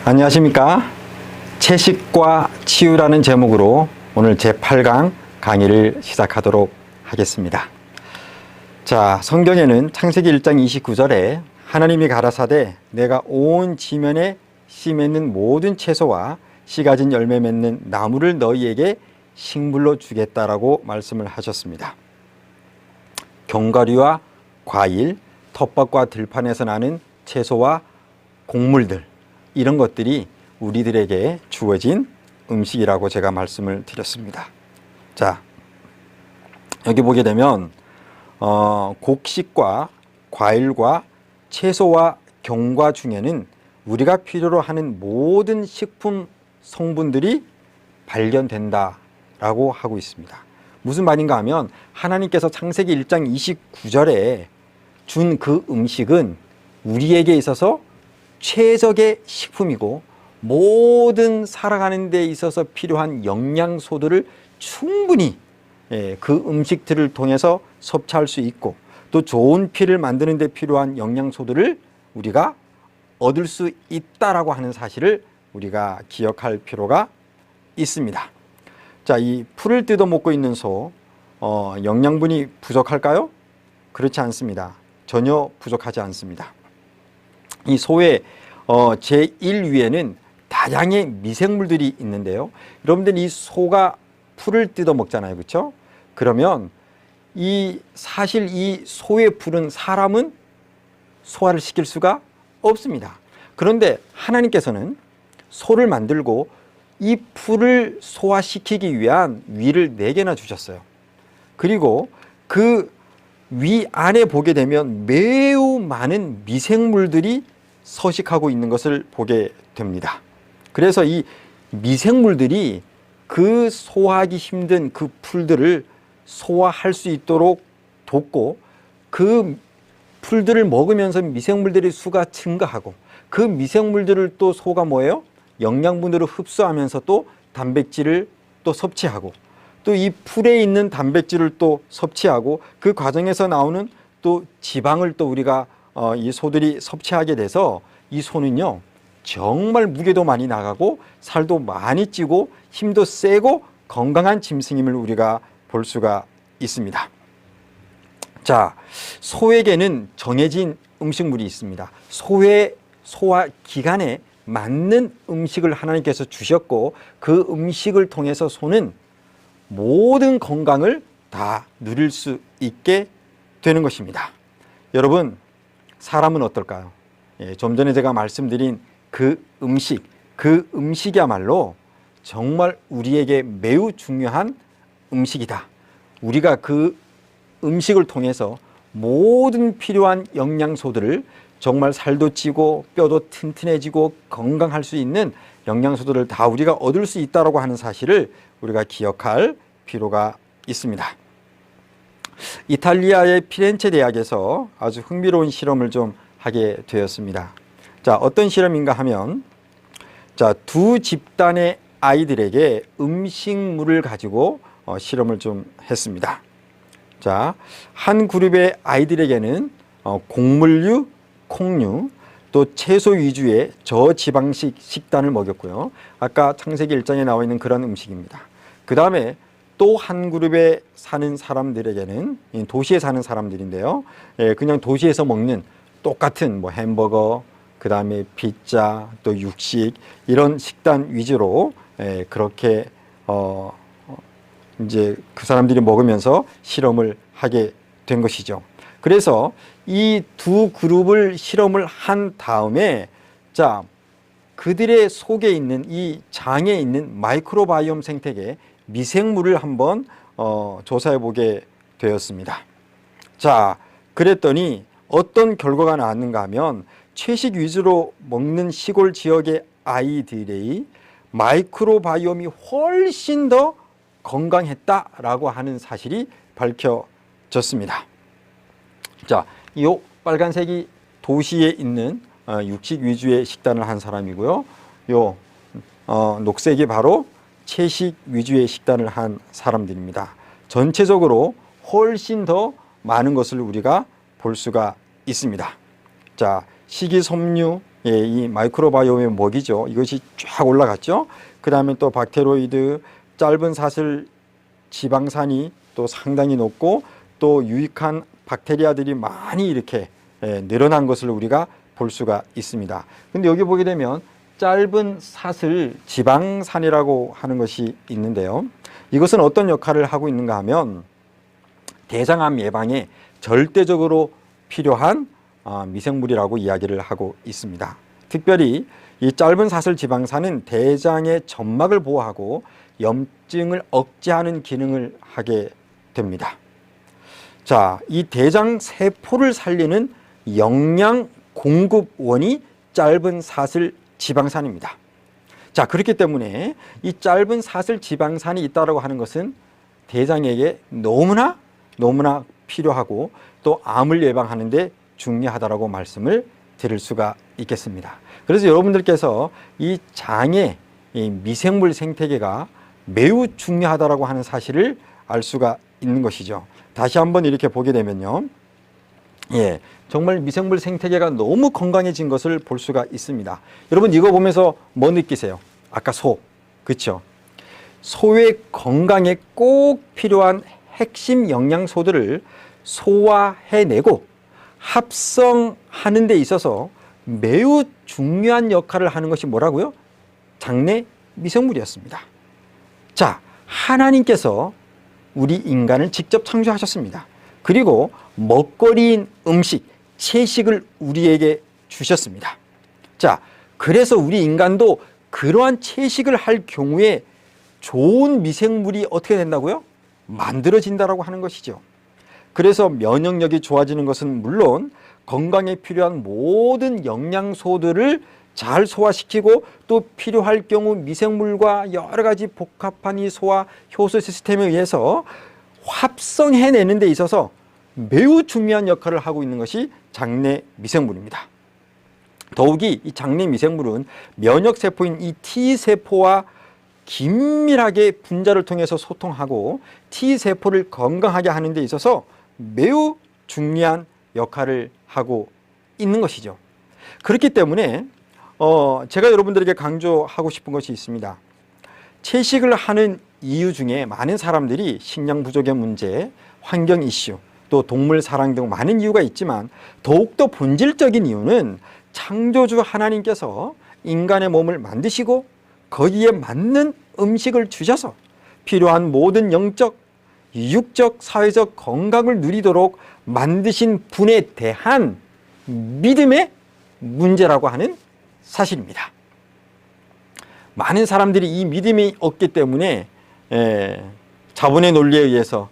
안녕하십니까. 채식과 치유라는 제목으로 오늘 제8강 강의를 시작하도록 하겠습니다. 자, 성경에는 창세기 1장 29절에 하나님이 가라사대 내가 온 지면에 씨 맺는 모든 채소와 씨 가진 열매 맺는 나무를 너희에게 식물로 주겠다라고 말씀을 하셨습니다. 견과류와 과일, 텃밭과 들판에서 나는 채소와 곡물들, 이런 것들이 우리들에게 주어진 음식이라고 제가 말씀을 드렸습니다. 자, 여기 보게 되면 곡식과 과일과 채소와 견과 중에는 우리가 필요로 하는 모든 식품 성분들이 발견된다라고 하고 있습니다. 무슨 말인가 하면 하나님께서 창세기 1장 29절에 준 그 음식은 우리에게 있어서 최적의 식품이고 모든 살아가는 데 있어서 필요한 영양소들을 충분히 그 음식들을 통해서 섭취할 수 있고 또 좋은 피를 만드는 데 필요한 영양소들을 우리가 얻을 수 있다라고 하는 사실을 우리가 기억할 필요가 있습니다. 자, 이 풀을 뜯어 먹고 있는 소, 영양분이 부족할까요? 그렇지 않습니다. 전혀 부족하지 않습니다. 이 소의 제1위에는 다량의 미생물들이 있는데요. 여러분들 이 소가 풀을 뜯어 먹잖아요. 그렇죠? 그러면 사실 이 소의 풀은 사람은 소화를 시킬 수가 없습니다. 그런데 하나님께서는 소를 만들고 이 풀을 소화시키기 위한 위를 4개나 주셨어요. 그리고 그 위 안에 보게 되면 매우 많은 미생물들이 서식하고 있는 것을 보게 됩니다. 그래서 이 미생물들이 그 소화하기 힘든 그 풀들을 소화할 수 있도록 돕고 그 풀들을 먹으면서 미생물들의 수가 증가하고 그 미생물들을 또 소가 뭐예요? 영양분으로 흡수하면서 또 단백질을 또 섭취하고 또 이 풀에 있는 단백질을 또 섭취하고 그 과정에서 나오는 또 지방을 또 우리가 이 소들이 섭취하게 돼서 이 소는요 정말 무게도 많이 나가고 살도 많이 찌고 힘도 세고 건강한 짐승임을 우리가 볼 수가 있습니다. 자, 소에게는 정해진 음식물이 있습니다. 소의 소화 기간에 맞는 음식을 하나님께서 주셨고 그 음식을 통해서 소는 모든 건강을 다 누릴 수 있게 되는 것입니다. 여러분, 사람은 어떨까요? 좀 전에 제가 말씀드린 그 음식이야말로 정말 우리에게 매우 중요한 음식이다. 우리가 그 음식을 통해서 모든 필요한 영양소들을 정말 살도 찌고 뼈도 튼튼해지고 건강할 수 있는 영양소들을 다 우리가 얻을 수 있다고 하는 사실을 우리가 기억할 필요가 있습니다. 이탈리아의 피렌체 대학에서 아주 흥미로운 실험을 좀 하게 되었습니다. 자, 어떤 실험인가 하면 자, 두 집단의 아이들에게 음식물을 가지고 실험을 좀 했습니다. 자, 한 그룹의 아이들에게는 곡물류, 콩류, 또 채소 위주의 저지방식 식단을 먹였고요. 아까 창세기 1장에 나와 있는 그런 음식입니다. 그 다음에 또 한 그룹에 사는 사람들에게는 도시에 사는 사람들인데요. 그냥 도시에서 먹는 똑같은 뭐 햄버거, 그 다음에 피자, 또 육식 이런 식단 위주로 그렇게 이제 그 사람들이 먹으면서 실험을 하게 된 것이죠. 그래서 이 두 그룹을 실험을 한 다음에 자, 그들의 속에 있는 이 장에 있는 마이크로바이옴 생태계 미생물을 한번 조사해 보게 되었습니다. 자, 그랬더니 어떤 결과가 나왔는가 하면 채식 위주로 먹는 시골 지역의 아이들의 마이크로바이옴이 훨씬 더 건강했다라고 하는 사실이 밝혀졌습니다. 자, 이 빨간색이 도시에 있는 육식 위주의 식단을 한 사람이고요. 요 녹색이 바로 채식 위주의 식단을 한 사람들입니다. 전체적으로 훨씬 더 많은 것을 우리가 볼 수가 있습니다. 자, 식이섬유의 이 마이크로바이옴의 먹이죠. 이것이 쫙 올라갔죠. 그 다음에 또 박테로이드, 짧은 사슬 지방산이 또 상당히 높고 또 유익한 박테리아들이 많이 이렇게 늘어난 것을 우리가 볼 수가 있습니다. 근데 여기 보게 되면 짧은 사슬 지방산이라고 하는 것이 있는데요. 이것은 어떤 역할을 하고 있는가 하면 대장암 예방에 절대적으로 필요한 미생물이라고 이야기를 하고 있습니다. 특별히 이 짧은 사슬 지방산은 대장의 점막을 보호하고 염증을 억제하는 기능을 하게 됩니다. 자, 이 대장 세포를 살리는 영양 공급원이 짧은 사슬 지방산입니다. 자, 그렇기 때문에 이 짧은 사슬 지방산이 있다고 하는 것은 대장에게 너무나 필요하고 또 암을 예방하는 데 중요하다고 말씀을 드릴 수가 있겠습니다. 그래서 여러분들께서 이 장의 이 미생물 생태계가 매우 중요하다고 하는 사실을 알 수가 있는 것이죠. 다시 한번 이렇게 보게 되면요. 정말 미생물 생태계가 너무 건강해진 것을 볼 수가 있습니다. 여러분 이거 보면서 뭐 느끼세요? 아까 소, 그렇죠? 소의 건강에 꼭 필요한 핵심 영양소들을 소화해내고 합성하는 데 있어서 매우 중요한 역할을 하는 것이 뭐라고요? 장내 미생물이었습니다. 자, 하나님께서 우리 인간을 직접 창조하셨습니다. 그리고 먹거리인 음식, 채식을 우리에게 주셨습니다. 자, 그래서 우리 인간도 그러한 채식을 할 경우에 좋은 미생물이 어떻게 된다고요? 만들어진다라고 하는 것이죠. 그래서 면역력이 좋아지는 것은 물론 건강에 필요한 모든 영양소들을 잘 소화시키고 또 필요할 경우 미생물과 여러 가지 복합한 이 소화 효소 시스템에 의해서 합성해내는 데 있어서 매우 중요한 역할을 하고 있는 것이 장내 미생물입니다. 더욱이 이 장내 미생물은 면역세포인 이 T세포와 긴밀하게 분자를 통해서 소통하고 T세포를 건강하게 하는 데 있어서 매우 중요한 역할을 하고 있는 것이죠. 그렇기 때문에 제가 여러분들에게 강조하고 싶은 것이 있습니다. 채식을 하는 이유 중에 많은 사람들이 식량 부족의 문제, 환경 이슈, 또 동물 사랑 등 많은 이유가 있지만 더욱더 본질적인 이유는 창조주 하나님께서 인간의 몸을 만드시고 거기에 맞는 음식을 주셔서 필요한 모든 영적, 육적, 사회적 건강을 누리도록 만드신 분에 대한 믿음의 문제라고 하는 사실입니다. 많은 사람들이 이 믿음이 없기 때문에 자본의 논리에 의해서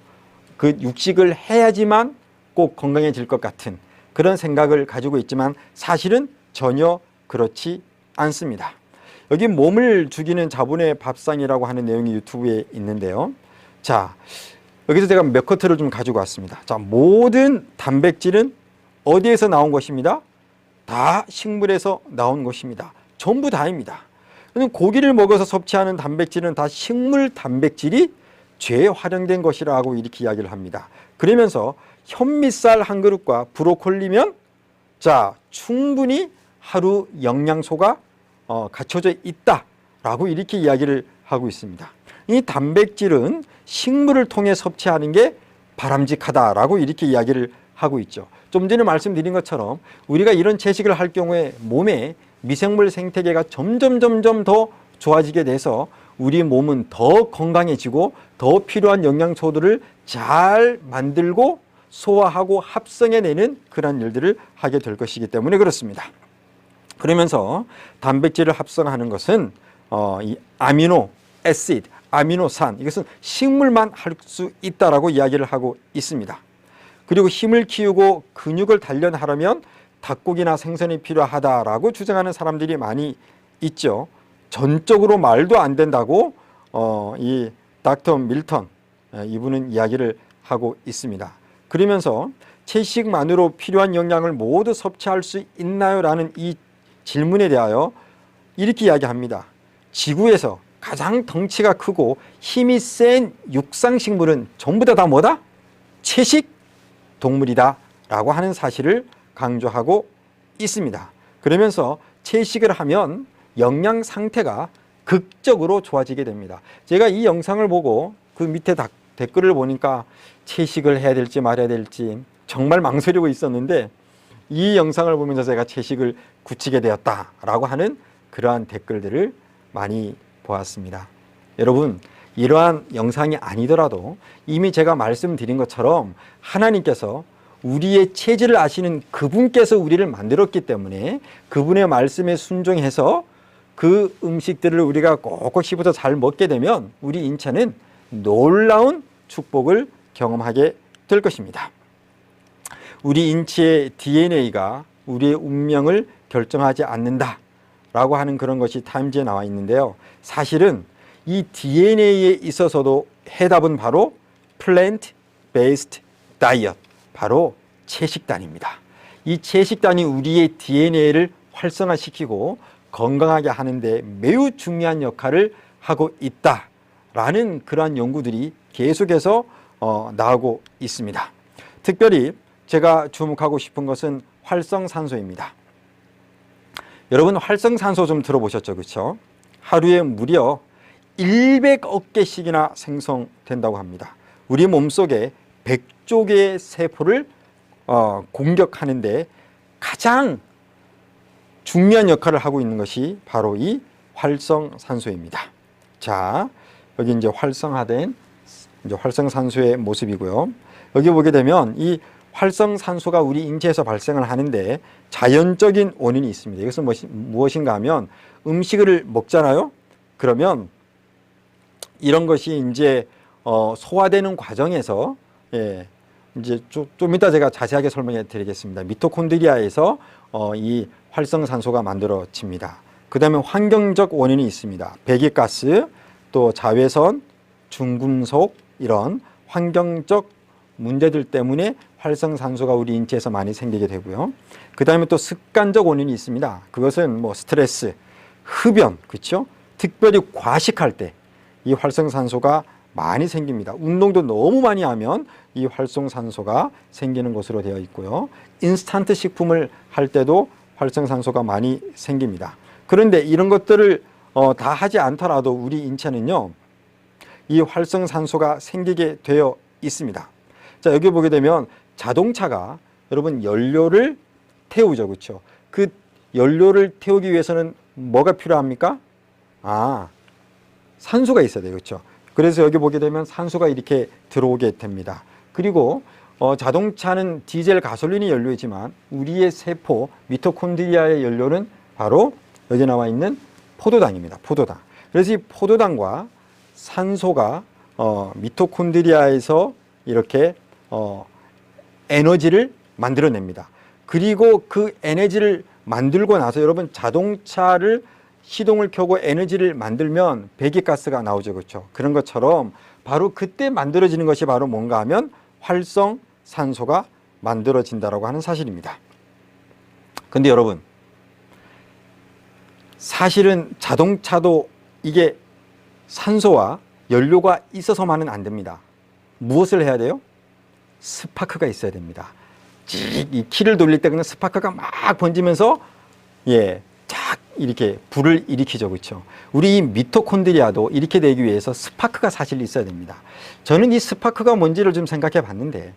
그 육식을 해야지만 꼭 건강해질 것 같은 그런 생각을 가지고 있지만 사실은 전혀 그렇지 않습니다. 여기 몸을 죽이는 자본의 밥상이라고 하는 내용이 유튜브에 있는데요. 자, 여기서 제가 몇 커트를 좀 가지고 왔습니다. 자, 모든 단백질은 어디에서 나온 것입니다? 다 식물에서 나온 것입니다. 전부 다입니다. 고기를 먹어서 섭취하는 단백질은 다 식물 단백질이 재활용된 것이라고 이렇게 이야기를 합니다. 그러면서 현미쌀 한 그릇과 브로콜리면 자, 충분히 하루 영양소가 갖춰져 있다라고 이렇게 이야기를 하고 있습니다. 이 단백질은 식물을 통해 섭취하는 게 바람직하다라고 이렇게 이야기를 하고 있죠. 좀 전에 말씀드린 것처럼 우리가 이런 채식을 할 경우에 몸에 미생물 생태계가 점점 더 좋아지게 돼서 우리 몸은 더 건강해지고 더 필요한 영양소들을 잘 만들고 소화하고 합성해내는 그런 일들을 하게 될 것이기 때문에 그렇습니다. 그러면서 단백질을 합성하는 것은 이 아미노 애시드, 아미노산, 이것은 식물만 할 수 있다라고 이야기를 하고 있습니다. 그리고 힘을 키우고 근육을 단련하려면 닭고기나 생선이 필요하다라고 주장하는 사람들이 많이 있죠. 전적으로 말도 안 된다고 이 닥터 밀턴 이분은 이야기를 하고 있습니다. 그러면서 채식만으로 필요한 영양을 모두 섭취할 수 있나요? 라는 이 질문에 대하여 이렇게 이야기합니다. 지구에서 가장 덩치가 크고 힘이 센 육상식물은 전부 다 뭐다? 채식 동물이다 라고 하는 사실을 강조하고 있습니다. 그러면서 채식을 하면 영양 상태가 극적으로 좋아지게 됩니다. 제가 이 영상을 보고 그 밑에 댓글을 보니까 채식을 해야 될지 말아야 될지 정말 망설이고 있었는데, 이 영상을 보면서 제가 채식을 굳히게 되었다라고 하는 그러한 댓글들을 많이 보았습니다. 여러분, 이러한 영상이 아니더라도 이미 제가 말씀드린 것처럼 하나님께서 우리의 체질을 아시는 그분께서 우리를 만들었기 때문에 그분의 말씀에 순종해서 그 음식들을 우리가 꼭꼭 씹어서 잘 먹게 되면 우리 인체는 놀라운 축복을 경험하게 될 것입니다. 우리 인체의 DNA가 우리의 운명을 결정하지 않는다라고 하는 그런 것이 타임즈에 나와 있는데요. 사실은 이 DNA에 있어서도 해답은 바로 Plant Based Diet, 바로 채식단입니다. 이 채식단이 우리의 DNA를 활성화시키고 건강하게 하는데 매우 중요한 역할을 하고 있다라는 그러한 연구들이 계속해서 나오고 있습니다. 특별히 제가 주목하고 싶은 것은 활성산소입니다. 여러분, 활성산소 좀 들어보셨죠? 그렇죠? 하루에 무려 100억 개씩이나 생성된다고 합니다. 우리 몸속에 100조 개의 세포를 공격하는데 가장 중요한 역할을 하고 있는 것이 바로 이 활성산소입니다. 자, 여기 이제 활성화된 이제 활성산소의 모습이고요. 여기 보게 되면 이 활성산소가 우리 인체에서 발생을 하는데 자연적인 원인이 있습니다. 이것은 무엇인가 하면 음식을 먹잖아요. 그러면 이런 것이 이제 소화되는 과정에서 이제 좀 이따 제가 자세하게 설명해 드리겠습니다. 미토콘드리아에서 이 활성산소가 만들어집니다. 그 다음에 환경적 원인이 있습니다. 배기가스, 또 자외선, 중금속, 이런 환경적 문제들 때문에 활성산소가 우리 인체에서 많이 생기게 되고요. 그 다음에 또 습관적 원인이 있습니다. 그것은 뭐 스트레스, 흡연, 그렇죠? 특별히 과식할 때 이 활성산소가 많이 생깁니다. 운동도 너무 많이 하면 이 활성산소가 생기는 것으로 되어 있고요. 인스턴트 식품을 할 때도 활성산소가 많이 생깁니다. 그런데 이런 것들을 다 하지 않더라도 우리 인체는요, 이 활성산소가 생기게 되어 있습니다. 자, 여기 보게 되면 자동차가 여러분 연료를 태우죠. 그렇죠? 그 연료를 태우기 위해서는 뭐가 필요합니까? 산소가 있어야 돼요. 그렇죠? 그래서 여기 보게 되면 산소가 이렇게 들어오게 됩니다. 그리고 자동차는 디젤 가솔린이 연료이지만 우리의 세포 미토콘드리아의 연료는 바로 여기 나와 있는 포도당입니다. 포도당. 그래서 이 포도당과 산소가 미토콘드리아에서 이렇게 에너지를 만들어냅니다. 그리고 그 에너지를 만들고 나서 여러분, 자동차를 시동을 켜고 에너지를 만들면 배기가스가 나오죠. 그렇죠? 그런 것처럼 바로 그때 만들어지는 것이 바로 뭔가 하면 활성산소가 만들어진다라고 하는 사실입니다. 근데 여러분, 사실은 자동차도 이게 산소와 연료가 있어서만은 안 됩니다. 무엇을 해야 돼요? 스파크가 있어야 됩니다. 이 키를 돌릴 때 그냥 스파크가 막 번지면서 쫙 이렇게 불을 일으키죠. 그렇죠? 우리 이 미토콘드리아도 이렇게 되기 위해서 스파크가 사실 있어야 됩니다. 저는 이 스파크가 뭔지를 좀 생각해 봤는데,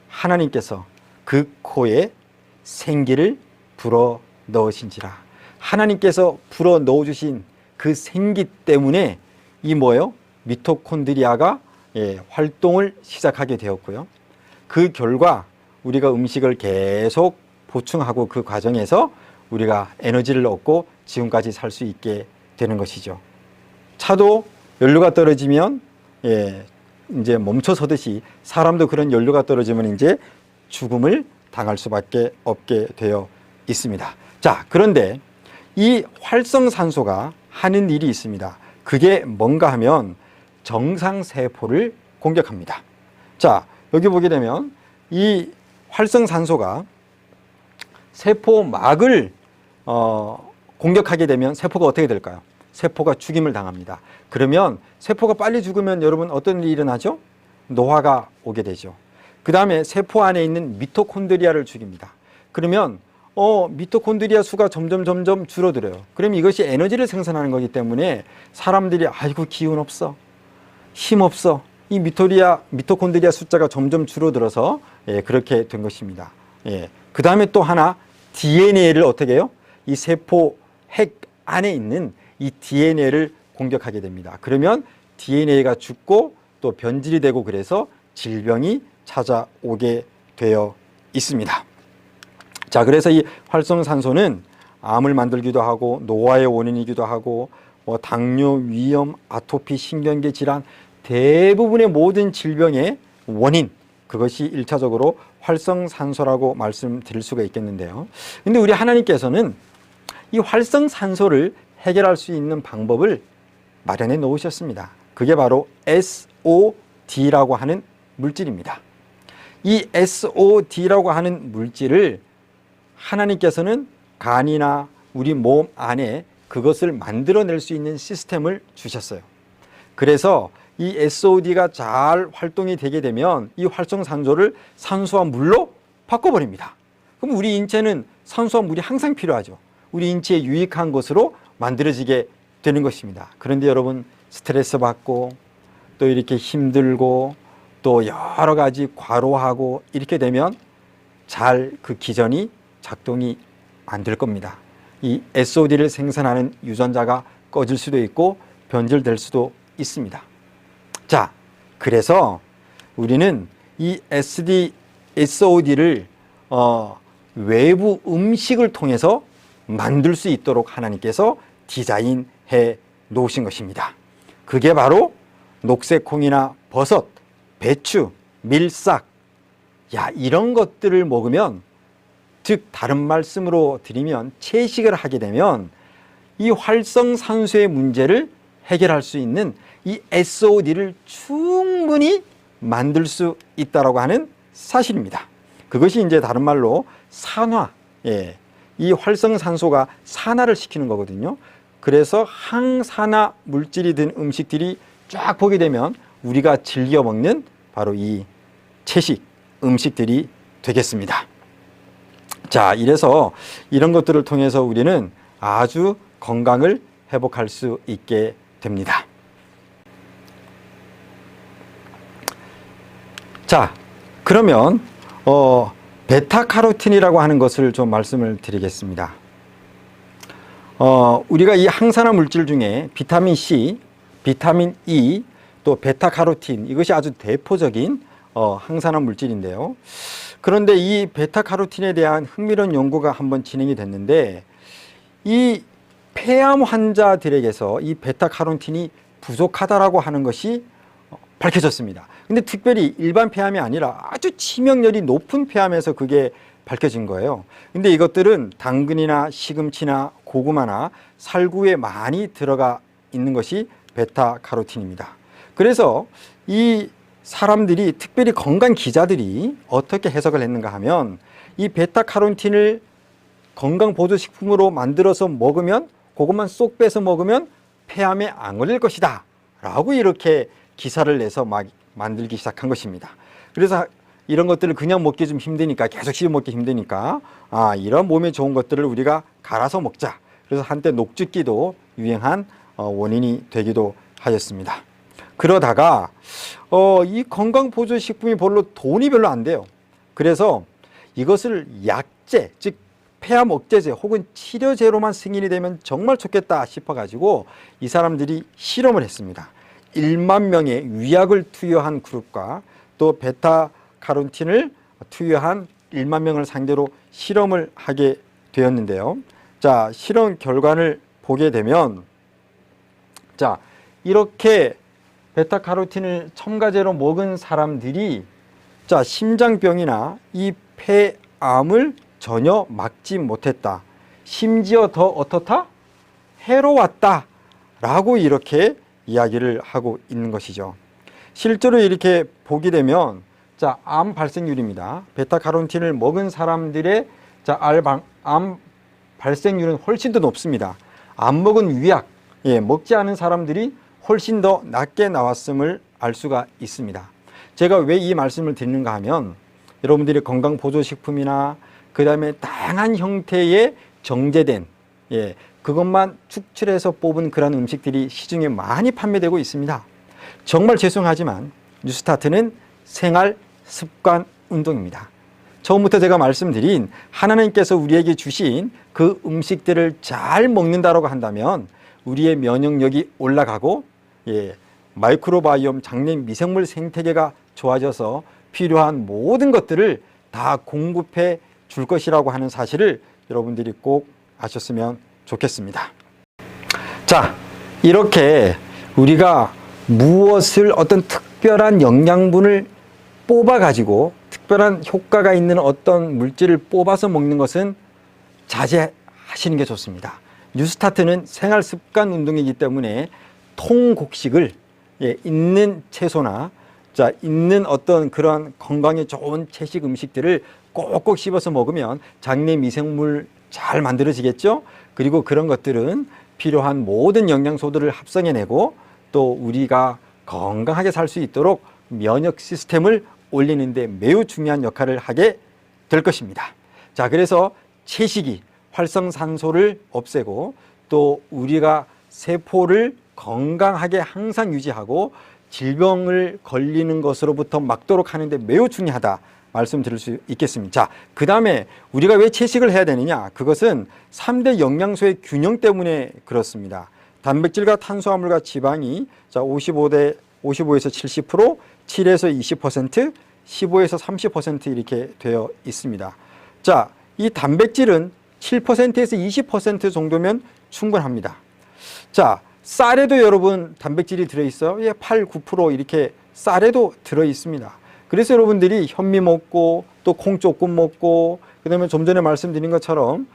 하나님께서 그 코에 생기를 불어 넣으신지라. 하나님께서 불어 넣어 주신 그 생기 때문에 이 뭐예요? 미토콘드리아가 활동을 시작하게 되었고요. 그 결과 우리가 음식을 계속 보충하고 그 과정에서 우리가 에너지를 얻고 지금까지 살 수 있게 되는 것이죠. 차도 연료가 떨어지면 이제 멈춰서듯이 사람도 그런 연료가 떨어지면 이제 죽음을 당할 수밖에 없게 되어 있습니다. 자, 그런데 이 활성산소가 하는 일이 있습니다. 그게 뭔가 하면 정상세포를 공격합니다. 자, 여기 보게 되면 이 활성산소가 세포막을 공격하게 되면 세포가 어떻게 될까요? 세포가 죽임을 당합니다. 그러면 세포가 빨리 죽으면 여러분 어떤 일이 일어나죠? 노화가 오게 되죠. 그 다음에 세포 안에 있는 미토콘드리아를 죽입니다. 그러면 미토콘드리아 수가 점점 줄어들어요. 그럼 이것이 에너지를 생산하는 거기 때문에 사람들이 아이고 기운 없어, 힘 없어, 이 미토콘드리아 숫자가 점점 줄어들어서 그렇게 된 것입니다. 그 다음에 또 하나 DNA를 어떻게 해요? 이 세포 핵 안에 있는 이 DNA를 공격하게 됩니다. 그러면 DNA가 죽고 또 변질이 되고 그래서 질병이 찾아오게 되어 있습니다. 자, 그래서 이 활성산소는 암을 만들기도 하고 노화의 원인이기도 하고 당뇨, 위염, 아토피, 신경계 질환 대부분의 모든 질병의 원인, 그것이 1차적으로 활성산소라고 말씀드릴 수가 있겠는데요. 근데 우리 하나님께서는 이 활성산소를 해결할 수 있는 방법을 마련해 놓으셨습니다. 그게 바로 SOD라고 하는 물질입니다. 이 SOD라고 하는 물질을 하나님께서는 간이나 우리 몸 안에 그것을 만들어낼 수 있는 시스템을 주셨어요. 그래서 이 SOD가 잘 활동이 되게 되면 이 활성산소를 산소와 물로 바꿔버립니다. 그럼 우리 인체는 산소와 물이 항상 필요하죠. 우리 인체에 유익한 것으로 만들어지게 되는 것입니다. 그런데 여러분 스트레스 받고 또 이렇게 힘들고 또 여러 가지 과로하고 이렇게 되면 잘 그 기전이 작동이 안 될 겁니다. 이 SOD를 생산하는 유전자가 꺼질 수도 있고 변질될 수도 있습니다. 자, 그래서 우리는 이 SOD를 외부 음식을 통해서 만들 수 있도록 하나님께서 디자인해 놓으신 것입니다. 그게 바로 녹색콩이나 버섯, 배추, 밀싹, 이런 것들을 먹으면, 즉 다른 말씀으로 드리면 채식을 하게 되면 이 활성산소의 문제를 해결할 수 있는 이 SOD를 충분히 만들 수 있다고 하는 사실입니다. 그것이 이제 다른 말로 산화, 이 활성산소가 산화를 시키는 거거든요. 그래서 항산화 물질이 든 음식들이 쫙 보게 되면 우리가 즐겨 먹는 바로 이 채식 음식들이 되겠습니다. 자, 이래서 이런 것들을 통해서 우리는 아주 건강을 회복할 수 있게 됩니다. 자, 그러면 베타카로틴이라고 하는 것을 좀 말씀을 드리겠습니다. 우리가 이 항산화 물질 중에 비타민 C, 비타민 E, 또 베타카로틴, 이것이 아주 대표적인 항산화 물질인데요. 그런데 이 베타카로틴에 대한 흥미로운 연구가 한번 진행이 됐는데, 이 폐암 환자들에게서 이 베타카로틴이 부족하다라고 하는 것이 밝혀졌습니다. 근데 특별히 일반 폐암이 아니라 아주 치명률이 높은 폐암에서 그게 밝혀진 거예요. 근데 이것들은 당근이나 시금치나 고구마나 살구에 많이 들어가 있는 것이 베타카로틴입니다. 그래서 이 사람들이, 특별히 건강 기자들이 어떻게 해석을 했는가 하면, 이 베타카로틴을 건강보조식품으로 만들어서 먹으면, 그것만 쏙 빼서 먹으면 폐암에 안 걸릴 것이다 라고 이렇게 기사를 내서 막 만들기 시작한 것입니다. 그래서 이런 것들을 그냥 먹기 좀 힘드니까, 계속 씹어 먹기 힘드니까, 이런 몸에 좋은 것들을 우리가 갈아서 먹자. 그래서 한때 녹즙기도 유행한 원인이 되기도 하였습니다. 그러다가 이 건강보조식품이 돈이 별로 안 돼요. 그래서 이것을 약제, 즉 폐암 억제제 혹은 치료제로만 승인이 되면 정말 좋겠다 싶어가지고 이 사람들이 실험을 했습니다. 1만 명의 위약을 투여한 그룹과 또 베타카로틴을 투여한 1만 명을 상대로 실험을 하게 되었는데요. 자, 실험 결과를 보게 되면, 자, 이렇게 베타카로틴을 첨가제로 먹은 사람들이 심장병이나 이 폐암을 전혀 막지 못했다. 심지어 더 어떻다? 해로웠다 라고 이렇게 이야기를 하고 있는 것이죠. 실제로 이렇게 보게 되면, 암 발생률입니다. 베타카로틴을 먹은 사람들의 암 발생률은 훨씬 더 높습니다. 안 먹은 위약, 먹지 않은 사람들이 훨씬 더 낮게 나왔음을 알 수가 있습니다. 제가 왜 이 말씀을 드리는가 하면 여러분들이 건강보조식품이나 그 다음에 다양한 형태의 정제된 그것만 축출해서 뽑은 그런 음식들이 시중에 많이 판매되고 있습니다. 정말 죄송하지만 뉴스타트는 생활 습관 운동입니다. 처음부터 제가 말씀드린 하나님께서 우리에게 주신 그 음식들을 잘 먹는다라고 한다면 우리의 면역력이 올라가고 마이크로바이옴 장내 미생물 생태계가 좋아져서 필요한 모든 것들을 다 공급해 줄 것이라고 하는 사실을 여러분들이 꼭 아셨으면 좋겠습니다. 자, 이렇게 우리가 무엇을 어떤 특별한 영양분을 뽑아 가지고 특별한 효과가 있는 어떤 물질을 뽑아서 먹는 것은 자제하시는 게 좋습니다. 뉴스타트는 생활 습관 운동이기 때문에 통곡식을 있는 채소나 있는 어떤 그런 건강에 좋은 채식 음식들을 꼭꼭 씹어서 먹으면 장내 미생물 잘 만들어지겠죠. 그리고 그런 것들은 필요한 모든 영양소들을 합성해내고 또 우리가 건강하게 살 수 있도록 면역 시스템을 올리는 데 매우 중요한 역할을 하게 될 것입니다. 자, 그래서 채식이 활성산소를 없애고 또 우리가 세포를 건강하게 항상 유지하고 질병을 걸리는 것으로부터 막도록 하는데 매우 중요하다 말씀드릴 수 있겠습니다. 자, 그 다음에 우리가 왜 채식을 해야 되느냐? 그것은 3대 영양소의 균형 때문에 그렇습니다. 단백질과 탄수화물과 지방이 55에서 70%, 7에서 20%, 15에서 30% 이렇게 되어 있습니다. 자, 이 단백질은 7%에서 20% 정도면 충분합니다. 자, 쌀에도 여러분 단백질이 들어있어요. 8, 9% 이렇게 쌀에도 들어있습니다. 그래서 여러분들이 현미 먹고 또 콩 조금 먹고 그다음에 좀 전에 말씀드린 것처럼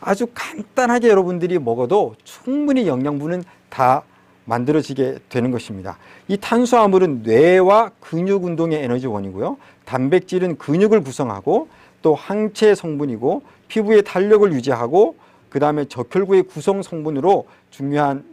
아주 간단하게 여러분들이 먹어도 충분히 영양분은 다 만들어지게 되는 것입니다. 이 탄수화물은 뇌와 근육 운동의 에너지원이고요. 단백질은 근육을 구성하고 또 항체 성분이고 피부의 탄력을 유지하고 그 다음에 적혈구의 구성 성분으로 중요한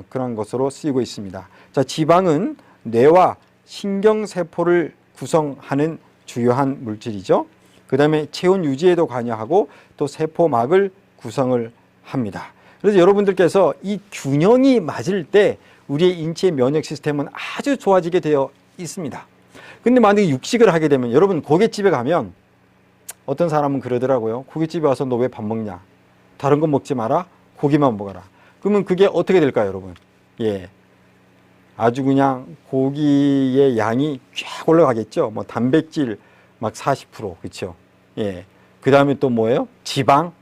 그런 것으로 쓰이고 있습니다. 자, 지방은 뇌와 신경세포를 구성하는 주요한 물질이죠. 그 다음에 체온 유지에도 관여하고 또 세포막을 구성을 합니다. 그래서 여러분들께서 이 균형이 맞을 때 우리의 인체 면역 시스템은 아주 좋아지게 되어 있습니다. 근데 만약에 육식을 하게 되면 여러분 고깃집에 가면 어떤 사람은 그러더라고요. 고깃집에 와서 너 왜 밥 먹냐? 다른 거 먹지 마라. 고기만 먹어라. 그러면 그게 어떻게 될까요, 여러분? 아주 그냥 고기의 양이 쫙 올라가겠죠. 뭐 단백질 막 40%, 그렇죠? 그 다음에 또 뭐예요? 지방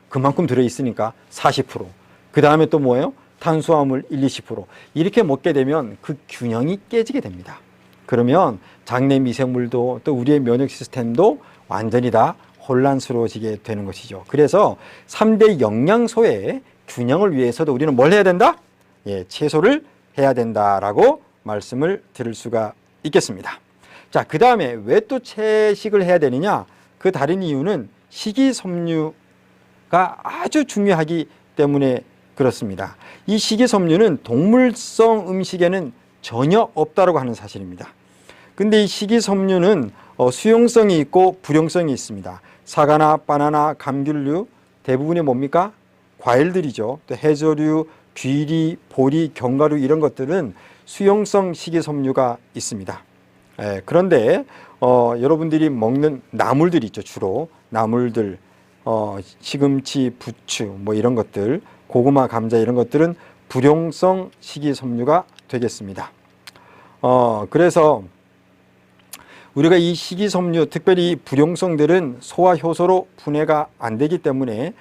그만큼 들어있으니까 40%. 그 다음에 또 뭐예요? 탄수화물 1, 20%. 이렇게 먹게 되면 그 균형이 깨지게 됩니다. 그러면 장내 미생물도 또 우리의 면역 시스템도 완전히 다 혼란스러워지게 되는 것이죠. 그래서 3대 영양소의 균형을 위해서도 우리는 뭘 해야 된다? 채소를 해야 된다라고 말씀을 드릴 수가 있겠습니다. 자, 그 다음에 왜 또 채식을 해야 되느냐? 그 다른 이유는 식이섬유가 아주 중요하기 때문에 그렇습니다. 이 식이섬유는 동물성 음식에는 전혀 없다고 하는 사실입니다. 근데 이 식이섬유는 수용성이 있고 불용성이 있습니다. 사과나 바나나, 감귤류 대부분이 뭡니까? 과일들이죠. 또 해조류, 귀리, 보리, 견과류 이런 것들은 수용성 식이섬유가 있습니다. 그런데 여러분들이 먹는 나물들 있죠. 주로 나물들, 시금치, 부추 뭐 이런 것들, 고구마, 감자 이런 것들은 불용성 식이섬유가 되겠습니다. 그래서 우리가 이 식이섬유, 특별히 불용성들은 소화 효소로 분해가 안 되기 때문에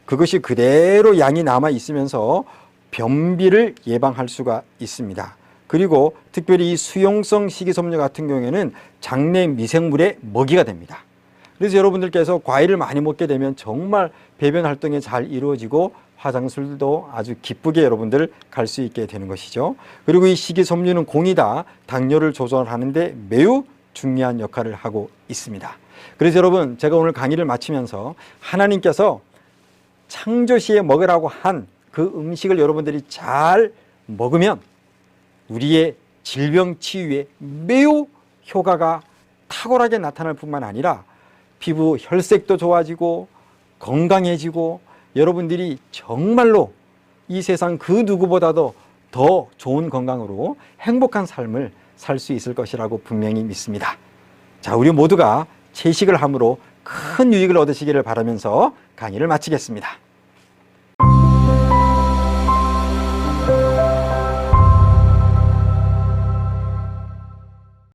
그것이 그대로 양이 남아 있으면서 변비를 예방할 수가 있습니다. 그리고 특별히 이 수용성 식이섬유 같은 경우에는 장내 미생물의 먹이가 됩니다. 그래서 여러분들께서 과일을 많이 먹게 되면 정말 배변 활동이 잘 이루어지고 화장실도 아주 기쁘게 여러분들 갈 수 있게 되는 것이죠. 그리고 이 식이섬유는 공이다 당뇨를 조절하는데 매우 중요한 역할을 하고 있습니다. 그래서 여러분 제가 오늘 강의를 마치면서 하나님께서 창조 시에 먹으라고 한 그 음식을 여러분들이 잘 먹으면 우리의 질병 치유에 매우 효과가 탁월하게 나타날 뿐만 아니라 피부 혈색도 좋아지고 건강해지고 여러분들이 정말로 이 세상 그 누구보다도 더 좋은 건강으로 행복한 삶을 살 수 있을 것이라고 분명히 믿습니다. 자, 우리 모두가 채식을 함으로 큰 유익을 얻으시기를 바라면서 강의를 마치겠습니다.